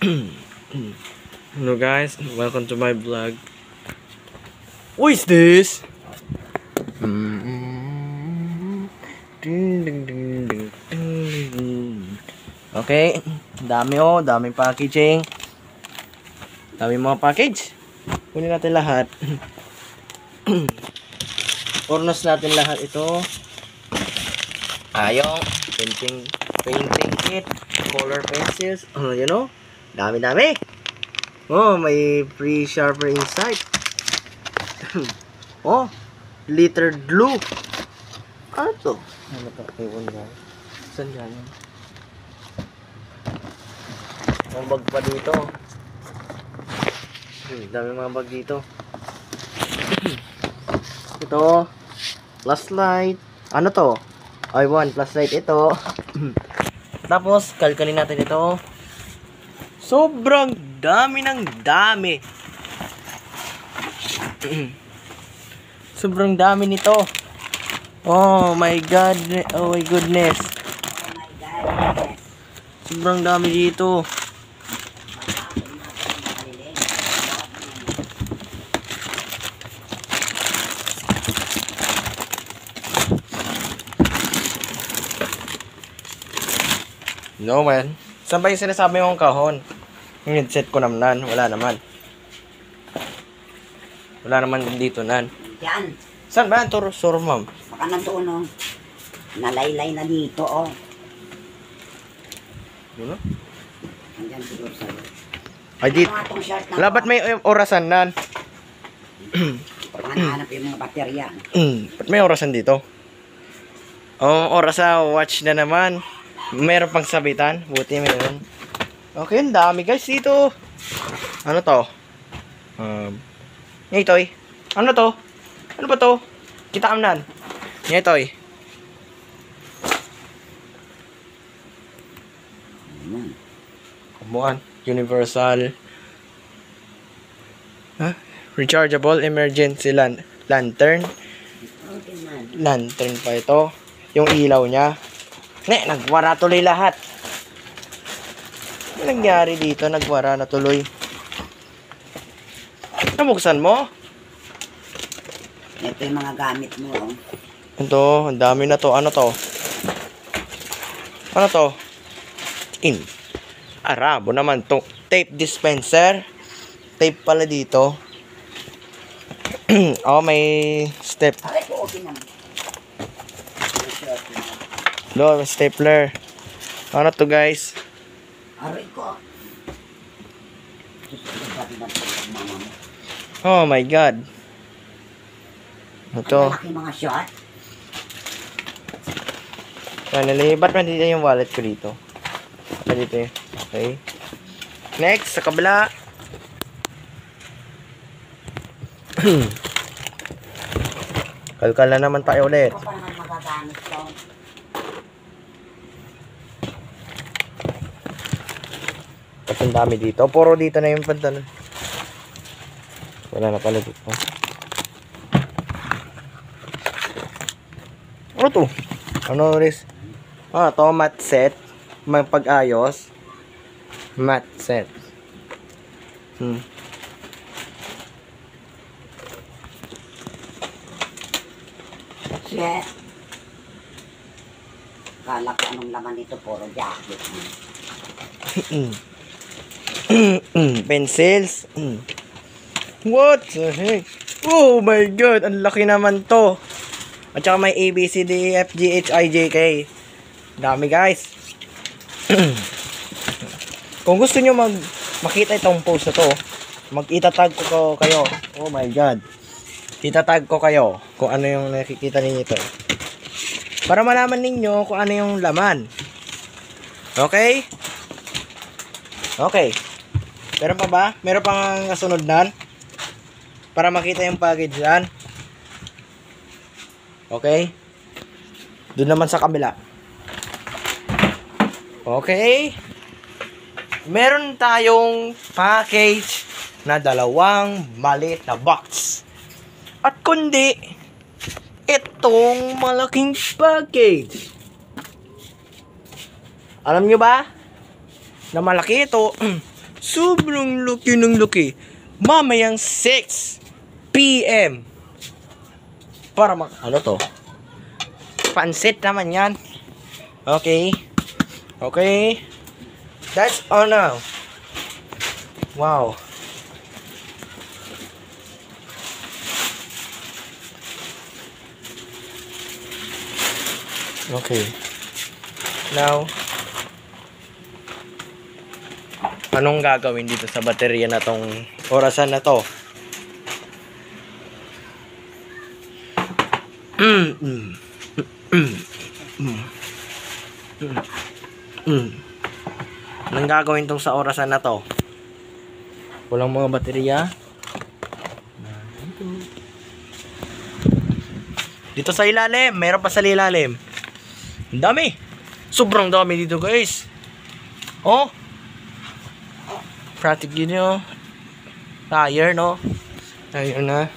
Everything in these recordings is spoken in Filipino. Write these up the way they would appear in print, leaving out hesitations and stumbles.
Hello guys, welcome to my vlog. What is this? Okay, daming packaging. Dami mga package. Kunin natin lahat. Ornos natin lahat ito. Yung painting kit, color pencils, you know, dami. Oh, may free sharper inside. Oh, glittered glue. Ano to? Ano to? Ewan ba? Saan yan? Ang bag pa dito. Dami mga bag dito. Ito, flashlight. Ano to? I1 flashlight ito. Tapos, kalkalin natin ito. Sobrang dami ng dami. Sobrang dami nito. Oh my god. Oh my goodness. Sobrang dami dito. No man. Saan ba yung sinasabi mong kahon? Yung headset ko naman. Wala naman. Wala naman dito nan. Yan. Saan ba? Suro ma'am. Baka nandoon oh. Nalaylay na dito oh. Ano? Andyan siguro sa'yo. Ay dito. Wala ba't may orasan nan? Pagkanahanap yung mga baterya. Ba't may orasan dito? Oh, oras watch na naman. Meron pang sabitan. Buti meron. Okay, ang dami guys dito. Ano to? Itoy. Ano to? Ano ba to? Kita kamnan. Itoy. Kumuan. Universal. Rechargeable emergency lantern. Lantern pa ito. Yung ilaw niya. Nagwara tuloy lahat. Ano nangyari dito? Nagwara na tuloy. Nabuksan mo? Ito yung mga gamit mo oh. Ito, ang dami na to. Ano to? Ano to? Arabo naman to. Tape dispenser. Tape pala dito. Oh, may step. Aray ko, okay naman. Do, stapler. Ano to guys? Aray ko. Oh my god. Ito. Malaki mga shot. Finally, ba't nandito yung wallet ko dito? Nandito eh. Okay. Next, sa kabila. Kalkal na naman tayo ulit. Ito pa naman magagamit ko. Kasi ang dami dito. Puro dito na yung pantalon. Wala na pala dito. Ano to? Ano ris? To mat set. May pag-ayos. Mat set. Shit. Kala ko anong laman nito, puro jacket. Pencils. What the heck? Oh my god, ang laki naman to. At saka may A, B, C, D, E, F, G, H, I, J, K. Dami guys. Kung gusto nyo makita itong post na to, mag-itatag ko kayo. Oh my god. Itatag ko kayo kung ano yung nakikita ninyo ito. Para malaman ninyo kung ano yung laman. Okay? Okay. Meron pa ba? Meron pang kasunod nan? Para makita yung package yan. Okay? Doon naman sa kabila. Okay? Meron tayong package na dalawang maliit na box. At kundi itong malaking package. Alam nyo ba? Na malaki ito. Sobrang laki ng laki. Mamayang 6 p.m. Para ano to? Pansit naman yan. Okay. Okay. That's all now. Wow. Okay. Now, anong gagawin dito sa baterya na tong orasan na to? Anong gagawin tong sa orasan na to? Walang mga baterya. Dito sa ilalim, meron pa sa ilalim. Ang dami. Sobrang dami dito, guys. Oh. Pratik yun yun. Tire, no? Tire na.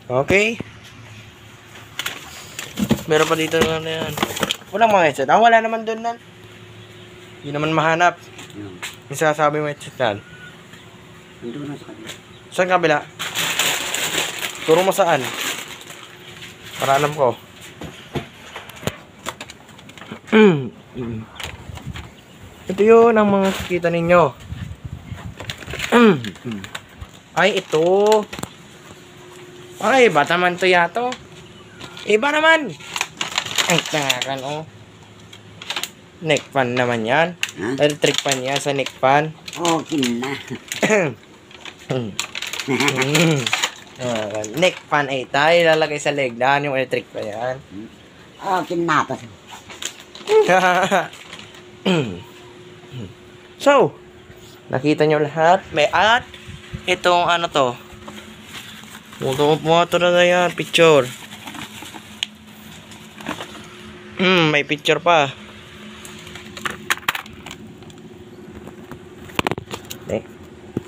Okay. Meron pa dito na yan. Walang mga headset. Wala naman dun nan. Hindi naman mahanap. Yung sinasabi mo headset nan. Nandun na sa kanila. Saan kabila? Turo mo saan? Para alam ko. Ito yun ang mga kikita ninyo. Ay, ito. Ay, iba naman to yato. Iba naman. Ay, tangakan, oh. Neck fan naman yan. Ha? Electric fan yan sa neck fan. Okay na. Neck fan ay tayo lalagay sa leg na yung electric fan yan. Okay na to. So, nakita nyo lahat. May at itong ano to. Moto na yan, picture. May picture pa.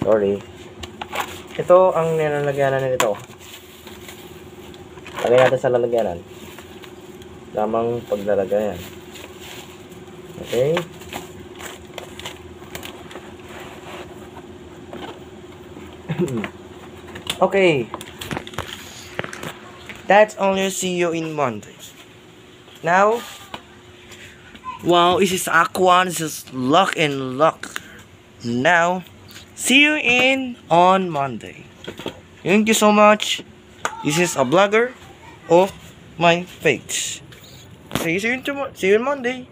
Sorry. Ito ang nilalagyanan nito. Lagay natin sa lalagyanan. Lamang paglalagyan. Okay. Okay. That's only see you in Monday. Now, wow, this is Aqua. This is Luck and Luck. Now, see you in on Monday. Thank you so much. This is a blogger of my page. See you on Monday.